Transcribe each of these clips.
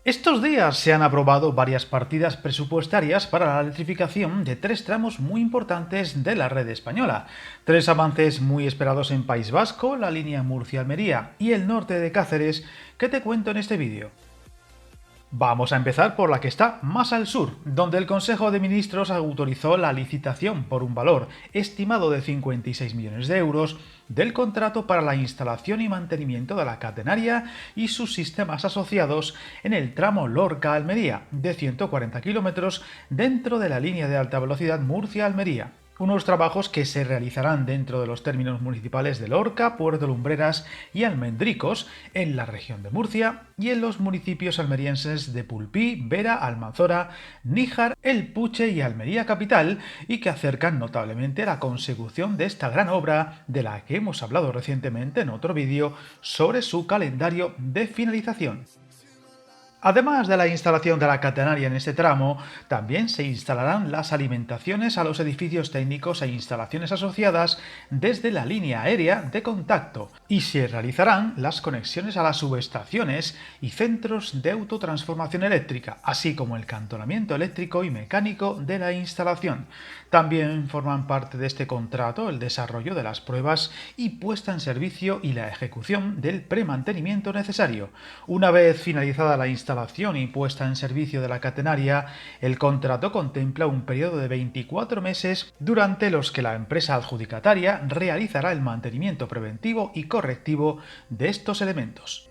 Estos días se han aprobado varias partidas presupuestarias para la electrificación de tres tramos muy importantes de la red española. Tres avances muy esperados en País Vasco, la línea Murcia-Almería y el norte de Cáceres, que te cuento en este vídeo. Vamos a empezar por la que está más al sur, donde el Consejo de Ministros autorizó la licitación por un valor estimado de 56 millones de euros del contrato para la instalación y mantenimiento de la catenaria y sus sistemas asociados en el tramo Lorca-Almería, de 140 kilómetros dentro de la línea de alta velocidad Murcia-Almería. Unos trabajos que se realizarán dentro de los términos municipales de Lorca, Puerto Lumbreras y Almendricos, en la región de Murcia, y en los municipios almerienses de Pulpí, Vera, Almanzora, Níjar, El Puche y Almería Capital, y que acercan notablemente la consecución de esta gran obra de la que hemos hablado recientemente en otro vídeo sobre su calendario de finalización. Además de la instalación de la catenaria en este tramo, también se instalarán las alimentaciones a los edificios técnicos e instalaciones asociadas desde la línea aérea de contacto y se realizarán las conexiones a las subestaciones y centros de autotransformación eléctrica, así como el cantonamiento eléctrico y mecánico de la instalación. También forman parte de este contrato el desarrollo de las pruebas y puesta en servicio y la ejecución del premantenimiento necesario. Una vez finalizada la instalación y puesta en servicio de la catenaria, el contrato contempla un periodo de 24 meses durante los que la empresa adjudicataria realizará el mantenimiento preventivo y correctivo de estos elementos.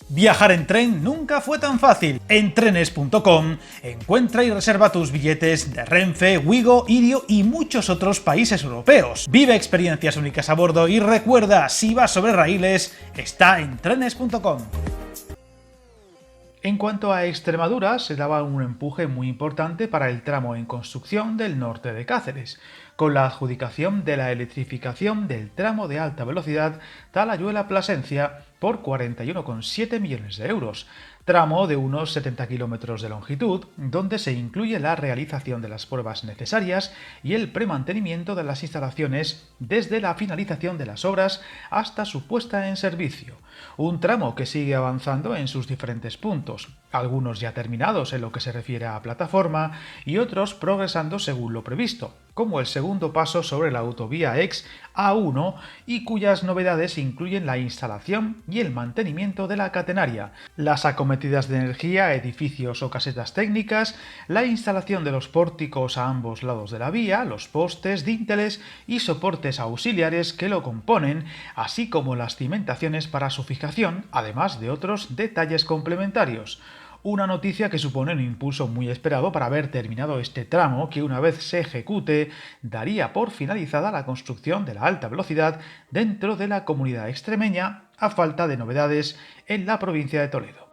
Viajar en tren nunca fue tan fácil. En trenes.com encuentra y reserva tus billetes de Renfe, Wigo, Irio y muchos otros países europeos. Vive experiencias únicas a bordo y recuerda, si vas sobre raíles, está en trenes.com. En cuanto a Extremadura, se daba un empuje muy importante para el tramo en construcción del norte de Cáceres, con la adjudicación de la electrificación del tramo de alta velocidad Talayuela-Plasencia por 41,7 millones de euros, tramo de unos 70 kilómetros de longitud, donde se incluye la realización de las pruebas necesarias y el premantenimiento de las instalaciones desde la finalización de las obras hasta su puesta en servicio. Un tramo que sigue avanzando en sus diferentes puntos, algunos ya terminados en lo que se refiere a plataforma y otros progresando según lo previsto, como el segundo paso sobre la autovía ex A1 y cuyas novedades incluyen la instalación y el mantenimiento de la catenaria, las acometidas de energía a edificios o casetas técnicas, la instalación de los pórticos a ambos lados de la vía, los postes, dinteles y soportes auxiliares que lo componen, así como las cimentaciones para su fijación, además de otros detalles complementarios. Una noticia que supone un impulso muy esperado para haber terminado este tramo que, una vez se ejecute, daría por finalizada la construcción de la alta velocidad dentro de la comunidad extremeña, a falta de novedades en la provincia de Toledo.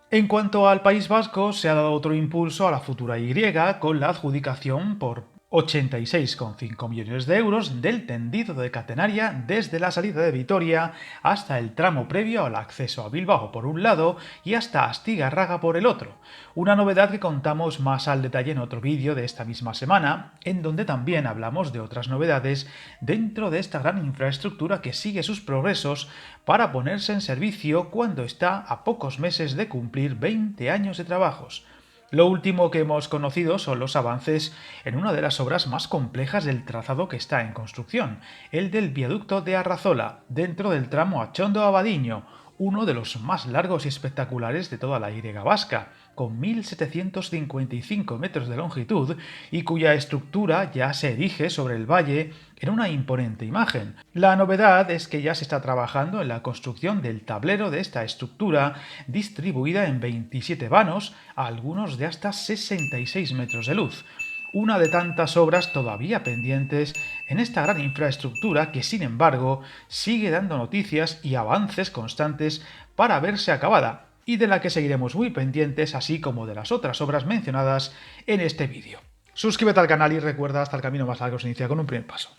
En cuanto al País Vasco, se ha dado otro impulso a la futura Y con la adjudicación por 86,5 millones de euros del tendido de catenaria desde la salida de Vitoria hasta el tramo previo al acceso a Bilbao por un lado y hasta Astigarraga por el otro. Una novedad que contamos más al detalle en otro vídeo de esta misma semana, en donde también hablamos de otras novedades dentro de esta gran infraestructura que sigue sus progresos para ponerse en servicio cuando está a pocos meses de cumplir 20 años de trabajos. Lo último que hemos conocido son los avances en una de las obras más complejas del trazado que está en construcción, el del viaducto de Arrazola, dentro del tramo Achondo-Abadiño, uno de los más largos y espectaculares de toda la Y vasca, con 1.755 metros de longitud y cuya estructura ya se erige sobre el valle en una imponente imagen. La novedad es que ya se está trabajando en la construcción del tablero de esta estructura, distribuida en 27 vanos, algunos de hasta 66 metros de luz. Una de tantas obras todavía pendientes en esta gran infraestructura que, sin embargo, sigue dando noticias y avances constantes para verse acabada, y de la que seguiremos muy pendientes, así como de las otras obras mencionadas en este vídeo. Suscríbete al canal y recuerda, hasta el camino más largo se inicia con un primer paso.